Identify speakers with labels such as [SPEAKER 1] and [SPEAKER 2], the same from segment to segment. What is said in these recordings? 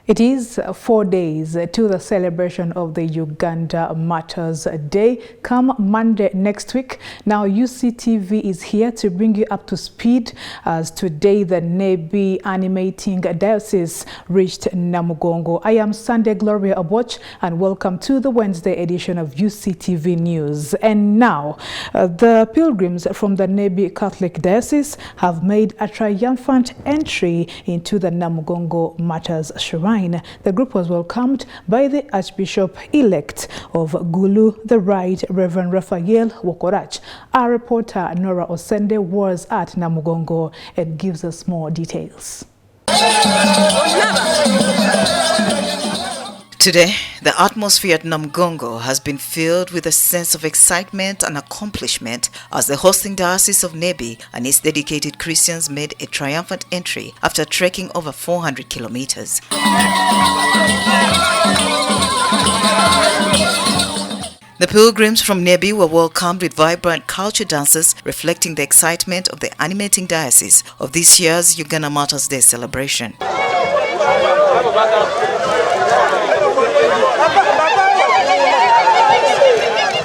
[SPEAKER 1] It is 4 days to the celebration of the Uganda Matters Day come Monday next week. Now UCTV is here to bring you up to speed as today the Nebi animating diocese reached Namugongo. I am Sunday Gloria Aboch and welcome to the Wednesday edition of UCTV News. And now the pilgrims from the Nebi Catholic Diocese have made a triumphant entry into the Namugongo Matters Shrine. The group was welcomed by the Archbishop-elect of Gulu, the Right Reverend Raphael Wokorach. Our reporter Nora Osende was at Namugongo and gives us more details.
[SPEAKER 2] Today, the atmosphere at Namugongo has been filled with a sense of excitement and accomplishment as the hosting diocese of Nebi and its dedicated Christians made a triumphant entry after trekking over 400 kilometers. The pilgrims from Nebi were welcomed with vibrant culture dances reflecting the excitement of the animating diocese of this year's Uganda Matters Day celebration.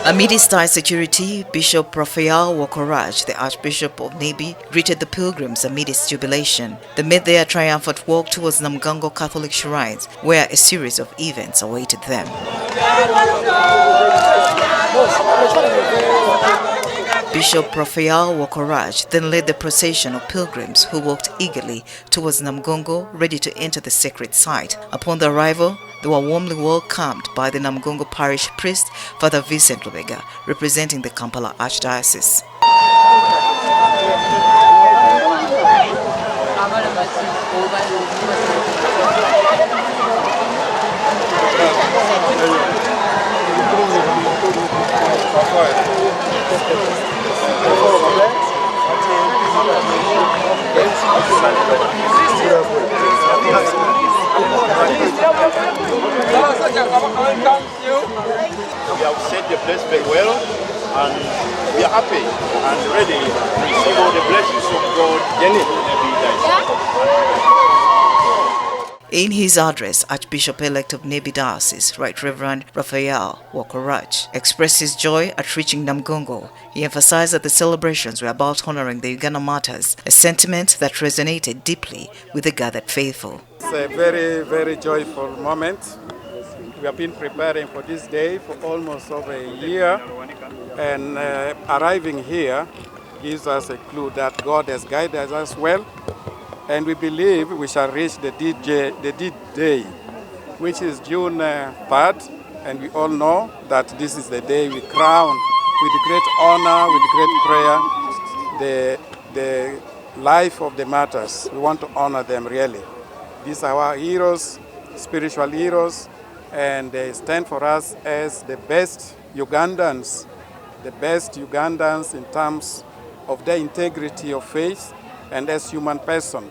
[SPEAKER 2] Amid his tight security, Bishop Raphael Wokorach, the Archbishop of Nebi, greeted the pilgrims amid his jubilation. They made their triumphant walk towards Namugongo Catholic shrines, where a series of events awaited them. Bishop Raphael Wokorach then led the procession of pilgrims who walked eagerly towards Namugongo, ready to enter the sacred site. Upon their arrival, they were warmly welcomed by the Namugongo parish priest, Father Vincent Lubega, representing the Kampala Archdiocese.
[SPEAKER 3] We have set the place very well and we are happy and ready to receive all the blessings of God.
[SPEAKER 2] In his address, Archbishop-elect of Nebi Diocese, Right Reverend Raphael Wokorach, expressed his joy at reaching Namugongo. He emphasized that the celebrations were about honoring the Uganda Matters, a sentiment that resonated deeply with the gathered faithful.
[SPEAKER 4] It's a very, very joyful moment. We have been preparing for this day for almost over a year, and arriving here gives us a clue that God has guided us well, and we believe we shall reach the deed day, which is June 3rd, and we all know that this is the day we crown with great honor, with great prayer, the life of the martyrs. We want to honor them really. These are our heroes, spiritual heroes, and they stand for us as the best Ugandans in terms of their integrity of faith and as human person.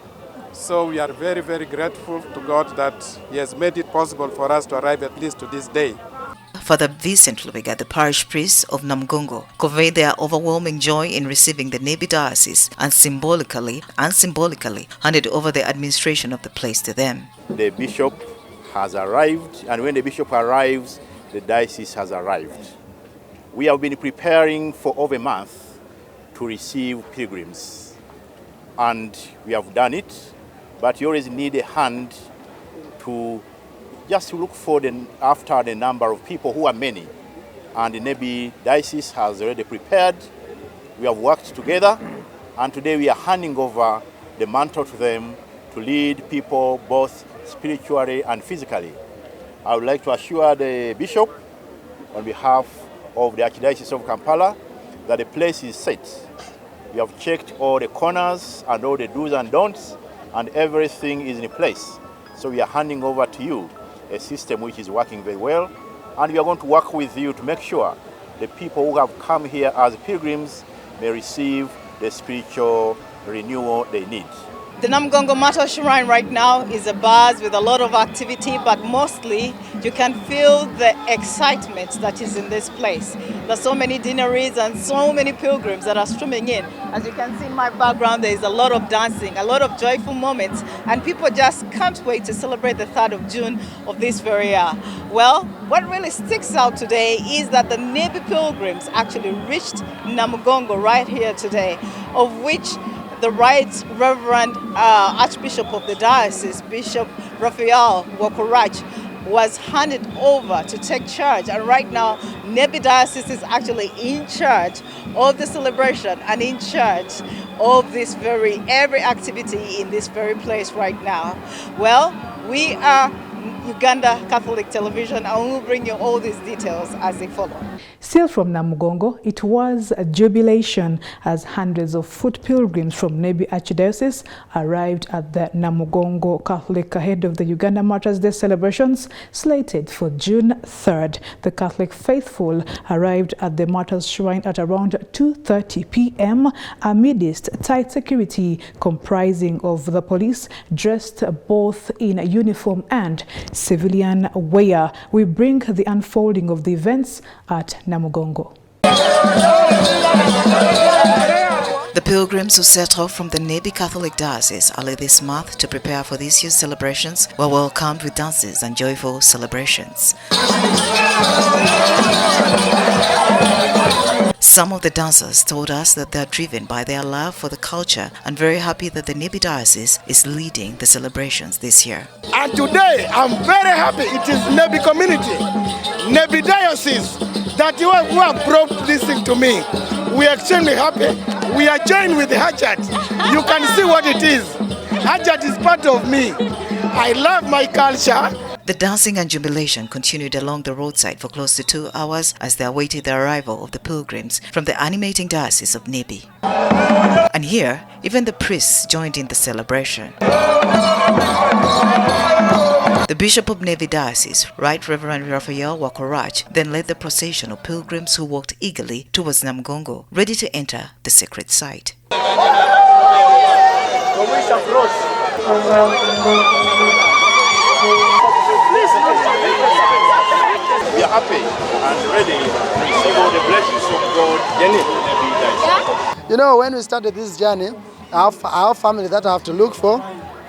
[SPEAKER 4] So we are very, very grateful to God that He has made it possible for us to arrive at least to this day.
[SPEAKER 2] Father Vincent Lubega, the parish priest of Namugongo, conveyed their overwhelming joy in receiving the Nebi Diocese and symbolically handed over the administration of the place to them.
[SPEAKER 3] The bishop has arrived, and when the bishop arrives, the diocese has arrived. We have been preparing for over a month to receive pilgrims, and we have done it, but you always need a hand to just look for after the number of people who are many. And the Nebi Diocese has already prepared. We have worked together, and today we are handing over the mantle to them to lead people both spiritually and physically. I would like to assure the bishop on behalf of the Archdiocese of Kampala that the place is set. We have checked all the corners and all the do's and don'ts, and everything is in place. So we are handing over to you a system which is working very well, and we are going to work with you to make sure the people who have come here as pilgrims may receive the spiritual renewal they need.
[SPEAKER 5] The Namgongo Mata Shrine right now is a buzz with a lot of activity, but mostly you can feel the excitement that is in this place. There's so many dignitaries and so many pilgrims that are streaming in. As you can see in my background, there is a lot of dancing, a lot of joyful moments, and people just can't wait to celebrate the 3rd of June of this very year. Well, what really sticks out today is that the Nebi pilgrims actually reached Namugongo right here today, of which the Right Reverend Archbishop of the Diocese, Bishop Raphael Wokorach, was handed over to take charge. And right now, Nebi Diocese is actually in charge of the celebration and in charge of this every activity in this very place right now. Well, we are Uganda Catholic Television, and we will bring you all these details as they follow.
[SPEAKER 1] Still from Namugongo, it was a jubilation as hundreds of foot pilgrims from Nebi Archdiocese arrived at the Namugongo Catholic ahead of the Uganda Martyrs' Day celebrations slated for June 3rd. The Catholic faithful arrived at the Martyrs' Shrine at around 2:30 p.m. amidst tight security comprising of the police dressed both in uniform and civilian wear. We bring the unfolding of the events at Namugongo.
[SPEAKER 2] The pilgrims who set off from the Nebi Catholic Diocese early this month to prepare for this year's celebrations were welcomed with dances and joyful celebrations. Some of the dancers told us that they are driven by their love for the culture and very happy that the Nebi Diocese is leading the celebrations this year.
[SPEAKER 6] And today I'm very happy it is Nebi community, Nebi Diocese that who have brought this thing to me. We are extremely happy. We are joined with the Hajat. You can see what it is. Hajat is part of me. I love my culture.
[SPEAKER 2] The dancing and jubilation continued along the roadside for close to 2 hours as they awaited the arrival of the pilgrims from the animating Diocese of Nebi. And here, even the priests joined in the celebration. The Bishop of Nebi Diocese, Right Reverend Raphael Wokorach, then led the procession of pilgrims who walked eagerly towards Namugongo, ready to enter the sacred site.
[SPEAKER 3] We are happy and ready to receive all the blessings of God.
[SPEAKER 7] You know, when we started this journey, I have family that I have to look for.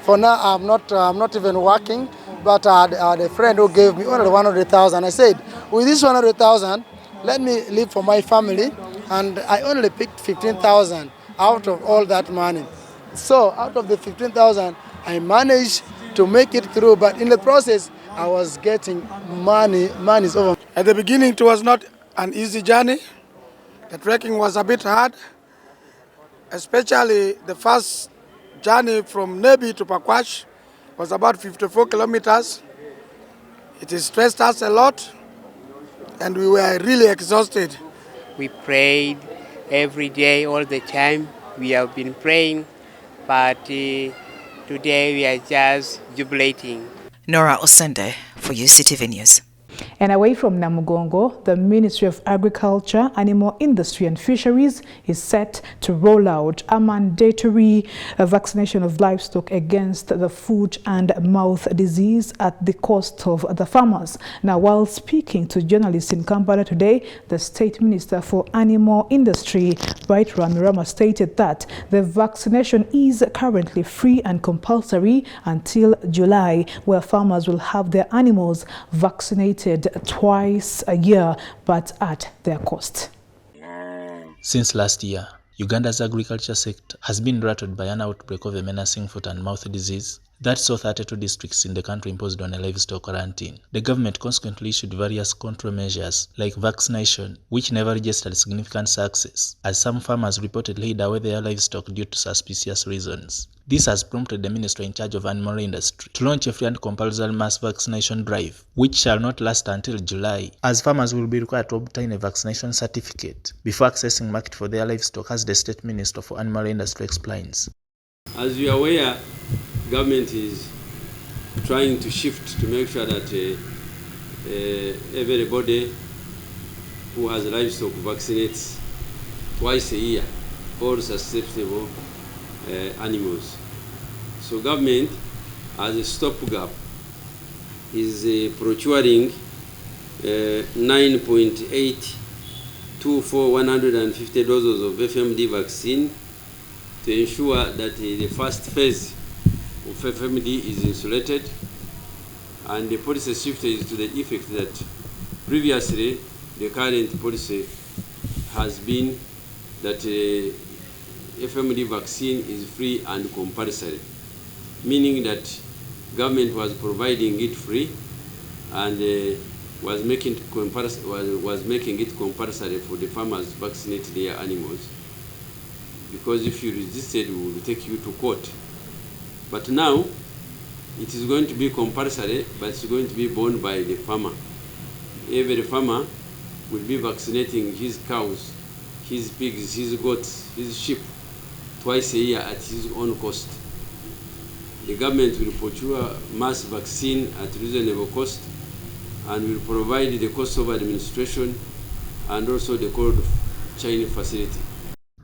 [SPEAKER 7] For now, I'm not even working, but I had a friend who gave me only 100,000. I said, with this 100,000, let me live for my family, and I only picked 15,000 out of all that money. So out of the 15,000, I managed to make it through, but in the process, I was getting money is over.
[SPEAKER 4] At the beginning, it was not an easy journey. The trekking was a bit hard, especially the first journey from Nebi to Pakwash was about 54 kilometers. It stressed us a lot, and we were really exhausted.
[SPEAKER 8] We prayed every day, all the time. We have been praying, but today we are just jubilating.
[SPEAKER 2] Nora Osende for Uctv News.
[SPEAKER 1] And away from Namugongo, the Ministry of Agriculture, Animal Industry and Fisheries is set to roll out a mandatory vaccination of livestock against the foot and mouth disease at the cost of the farmers. Now, while speaking to journalists in Kampala today, the State Minister for Animal Industry, Right Ramirama, stated that the vaccination is currently free and compulsory until July, where farmers will have their animals vaccinated twice a year, but at their cost.
[SPEAKER 9] Since last year, Uganda's agriculture sector has been rattled by an outbreak of a menacing foot and mouth disease that saw 32 districts in the country imposed on a livestock quarantine. The government consequently issued various control measures like vaccination, which never registered significant success, as some farmers reportedly hid away their livestock due to suspicious reasons. This has prompted the minister in charge of animal industry to launch a free and compulsory mass vaccination drive, which shall not last until July, as farmers will be required to obtain a vaccination certificate before accessing market for their livestock, as the State Minister for Animal Industry explains.
[SPEAKER 10] As you are aware, government is trying to shift to make sure that everybody who has livestock vaccinates twice a year all susceptible animals. So government, as a stopgap, is procuring 9.824,150 doses of FMD vaccine to ensure that the first phase of FMD is insulated, and the policy shift is to the effect that previously the current policy has been that FMD vaccine is free and compulsory, meaning that government was providing it free and was making it compulsory for the farmers to vaccinate their animals, because if you resisted, we will take you to court. But now it is going to be compulsory, but it's going to be borne by the farmer. Every farmer will be vaccinating his cows, his pigs, his goats, his sheep twice a year at his own cost. The government will procure mass vaccine at reasonable cost and will provide the cost of administration and also the cold chain facility.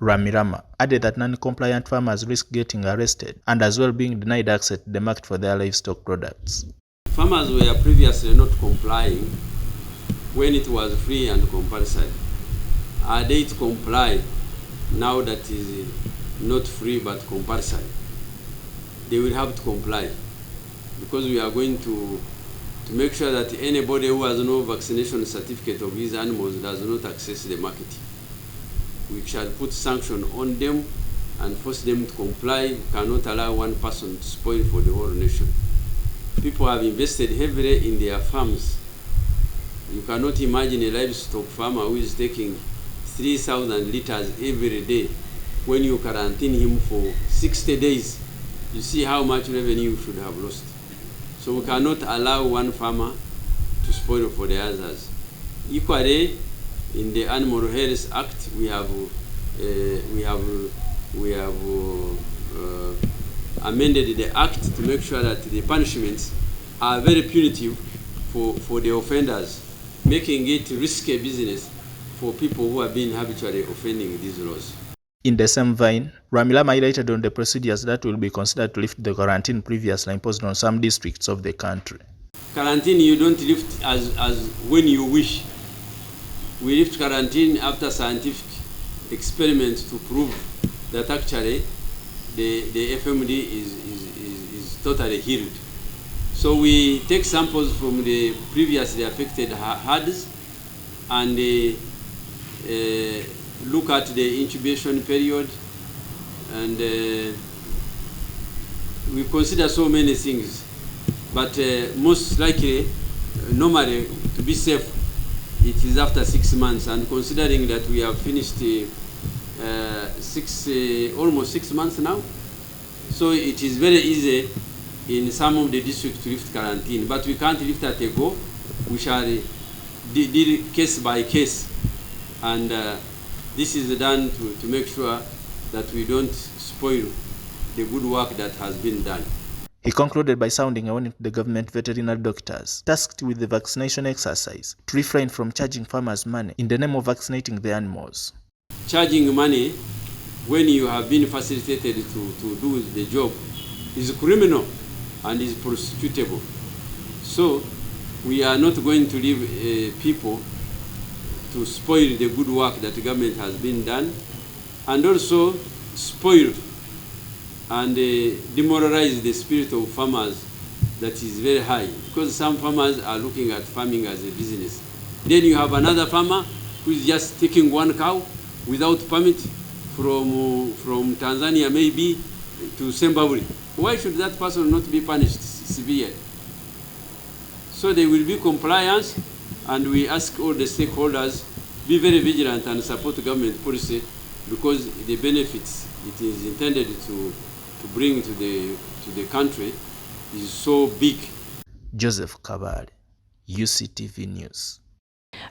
[SPEAKER 9] Ramirama added that non-compliant farmers risk getting arrested and as well being denied access to the market for their livestock products.
[SPEAKER 10] Farmers were previously not complying when it was free and compulsory. Are they to comply now that is not free but compulsory? They will have to comply, because we are going to make sure that anybody who has no vaccination certificate of his animals does not access the market. We shall put sanction on them and force them to comply. We cannot allow one person to spoil for the whole nation. People have invested heavily in their farms. You cannot imagine a livestock farmer who is taking 3,000 liters every day. When you quarantine him for 60 days, you see how much revenue you should have lost. So we cannot allow one farmer to spoil for the others. Equally, in the Animal Health Act, we have amended the act to make sure that the punishments are very punitive for the offenders, making it risky business for people who have been habitually offending these laws.
[SPEAKER 9] In the same vein, Ramirama highlighted on the procedures that will be considered to lift the quarantine previously imposed on some districts of the country.
[SPEAKER 10] Quarantine you don't lift as when you wish. We lift quarantine after scientific experiments to prove that actually the FMD is totally healed. So we take samples from the previously affected herds and look at the incubation period, and we consider so many things. But most likely, normally, to be safe, it is after 6 months. And considering that we have finished almost 6 months now, so it is very easy in some of the districts to lift quarantine. But we can't lift at a go. We shall deal case by case. And this is done to make sure that we don't spoil the good work that has been done.
[SPEAKER 9] He concluded by sounding a warning to the government veterinary doctors tasked with the vaccination exercise to refrain from charging farmers money in the name of vaccinating the animals.
[SPEAKER 10] Charging money when you have been facilitated to do the job is criminal and is prosecutable. So we are not going to leave people to spoil the good work that the government has been done, and also spoil and demoralize the spirit of farmers that is very high, because some farmers are looking at farming as a business. Then you have another farmer who is just taking one cow without permit from Tanzania maybe to Zimbabwe. Why should that person not be punished severely? So there will be compliance, and we ask all the stakeholders be very vigilant and support government policy, because the benefits it is intended to bring to the country is so big.
[SPEAKER 9] Joseph Kabale, Uctv News.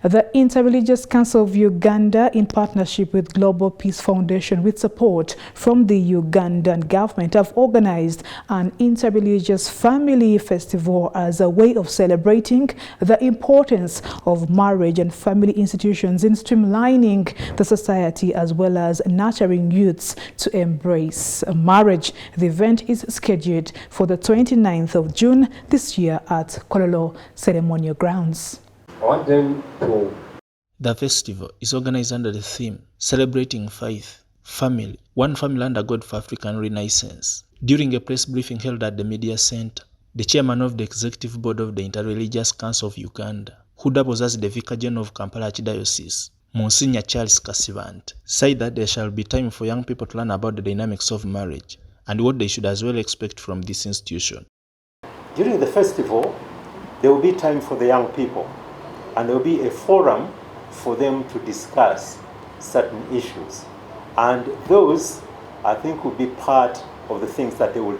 [SPEAKER 1] The Interreligious Council of Uganda, in partnership with Global Peace Foundation with support from the Ugandan government, have organized an interreligious family festival as a way of celebrating the importance of marriage and family institutions in streamlining the society as well as nurturing youths to embrace marriage. The event is scheduled for the 29th of June this year at Kololo Ceremonial Grounds.
[SPEAKER 11] I want them to...
[SPEAKER 9] The festival is organized under the theme Celebrating Faith, Family, One Family Under God for African Renaissance. During a press briefing held at the Media Center, the chairman of the executive board of the Interreligious Council of Uganda, who doubles as the Vicar General of Kampala Archdiocese, Monsignor Charles Kasivant, said that there shall be time for young people to learn about the dynamics of marriage and what they should as well expect from this institution.
[SPEAKER 11] During the festival, there will be time for the young people, and there will be a forum for them to discuss certain issues. And those, I think, will be part of the things that they will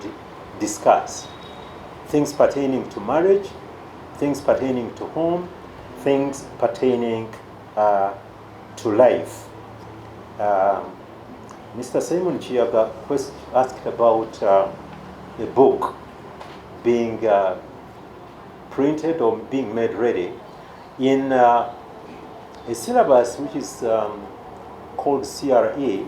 [SPEAKER 11] discuss. Things pertaining to marriage, things pertaining to home, things pertaining to life. Mr. Simon Chiaga asked about a book being printed or being made ready. In a syllabus which is called CRE,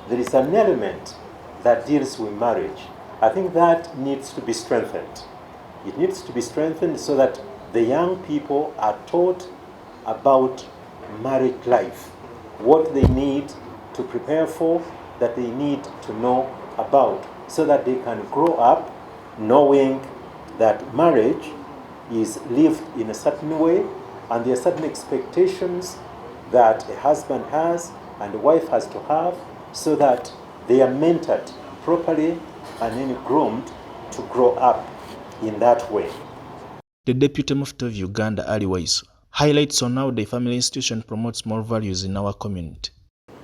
[SPEAKER 11] there is an element that deals with marriage. I think that needs to be strengthened. It needs to be strengthened so that the young people are taught about married life, what they need to prepare for, that they need to know about, so that they can grow up knowing that marriage is lived in a certain way, and there are certain expectations that a husband has and a wife has to have, so that they are mentored properly and then groomed to grow up in that way.
[SPEAKER 9] The Deputy Mufti of Uganda, Ali Waiso, highlights on how the family institution promotes more values in our community.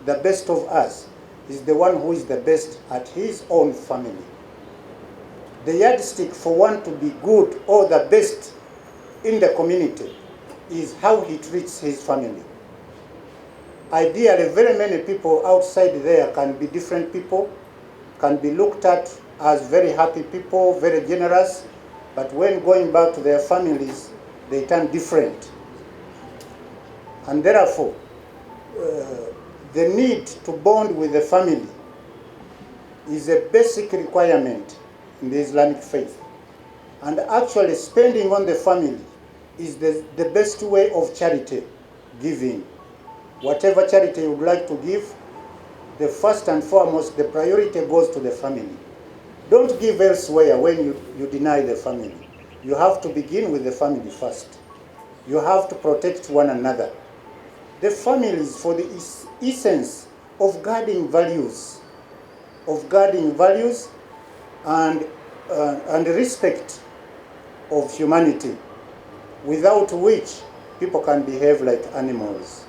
[SPEAKER 12] The best of us is the one who is the best at his own family. The yardstick for one to be good or the best in the community is how he treats his family. Ideally, very many people outside there can be different people, can be looked at as very happy people, very generous, but when going back to their families, they turn different. And therefore, the need to bond with the family is a basic requirement in the Islamic faith. And actually spending on the family is the best way of charity giving. Whatever charity you would like to give, the first and foremost, the priority goes to the family. Don't give elsewhere when you deny the family. You have to begin with the family first. You have to protect one another. The family is for the essence of guarding values, and respect of humanity, without which people can behave like animals.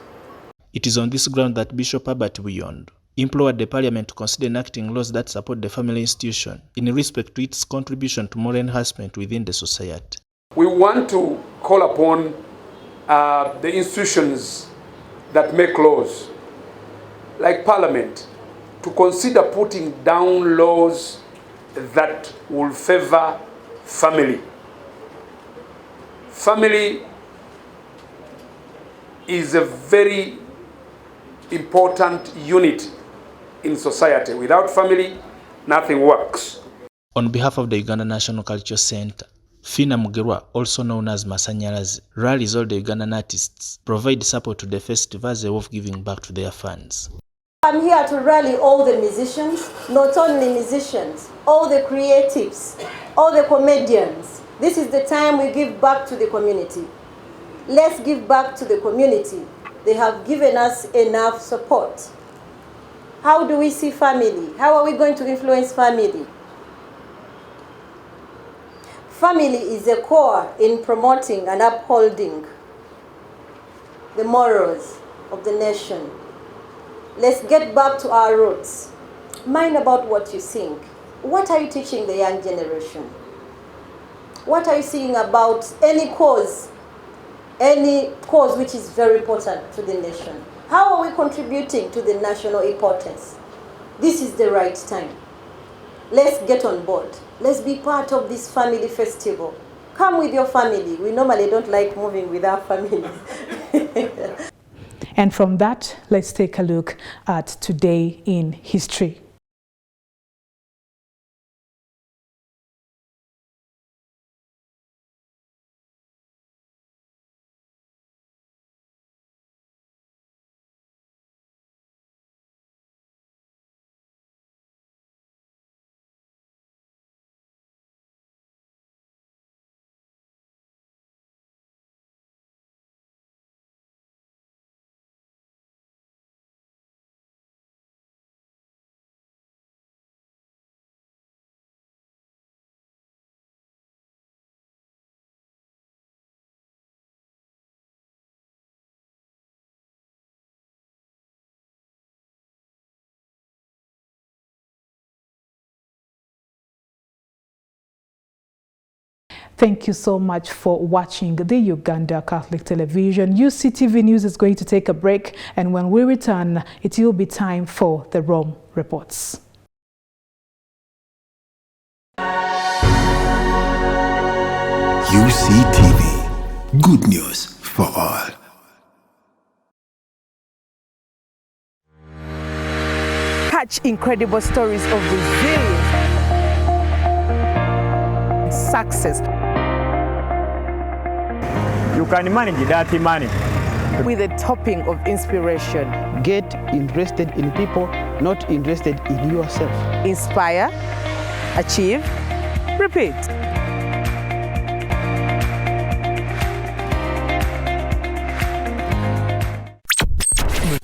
[SPEAKER 9] It is on this ground that Bishop Herbert Buyond implored the Parliament to consider enacting laws that support the family institution in respect to its contribution to moral enhancement within the society.
[SPEAKER 13] We want to call upon the institutions that make laws, like Parliament, to consider putting down laws that will favor family. Family is a very important unit in society. Without family, nothing works.
[SPEAKER 9] On behalf of the Uganda National Culture Center, Fina Mugerwa, also known as Masanyalazi, rallies all the Ugandan artists, provide support to the festival as a way of giving back to their fans.
[SPEAKER 14] I'm here to rally all the musicians, not only musicians, all the creatives, all the comedians. This is the time we give back to the community. Let's give back to the community. They have given us enough support. How do we see family? How are we going to influence family? Family is a core in promoting and upholding the morals of the nation. Let's get back to our roots. Mind about what you sing. What are you teaching the young generation? What are you singing about any cause, any cause which is very important to the nation. How are we contributing to the national importance? This is the right time. Let's get on board. Let's be part of this family festival. Come with your family. We normally don't like moving with our families.
[SPEAKER 1] And from that, let's take a look at Today in History. Thank you so much for watching the Uganda Catholic Television. UCTV News is going to take a break, and when we return, it will be time for the Rome Reports.
[SPEAKER 15] UCTV, good news for all.
[SPEAKER 16] Catch incredible stories of resilience, success.
[SPEAKER 17] You can manage that money
[SPEAKER 16] with a topping of inspiration.
[SPEAKER 18] Get interested in people, not interested in yourself.
[SPEAKER 16] Inspire, achieve, repeat.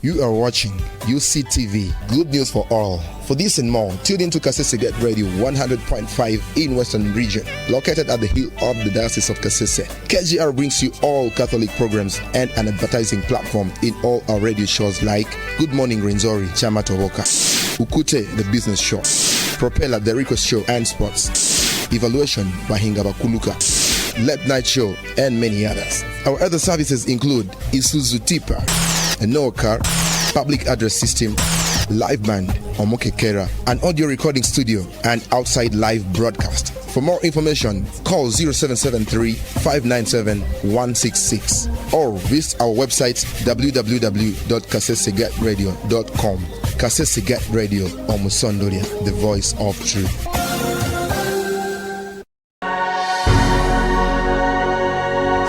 [SPEAKER 19] You are watching UCTV, good news for all. For this and more, tune in to Kasese Get Radio 100.5 in Western Region, located at the hill of the Diocese of Kasese. KGR brings you all Catholic programs and an advertising platform in all our radio shows like Good Morning Renzori, Chama Towoka, Ukute, the business show, Propeller, the request show and sports, Evaluation, Bahinga Bakuluka, Late Night Show, and many others. Our other services include Isuzu Tipa, a no car, public address system, live band, Omokekera, an audio recording studio, and outside live broadcast. For more information, call 0773-597-166 or visit our website www.kasesegetradio.com. Kasese Get Radio, Omusondoria, the voice of truth.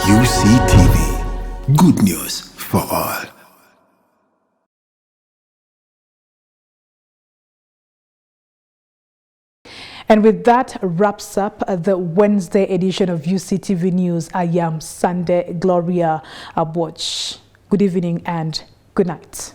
[SPEAKER 15] UCTV, good news for all.
[SPEAKER 1] And with that wraps up the Wednesday edition of UCTV News. I am Sunday Gloria Aboch. Good evening and good night.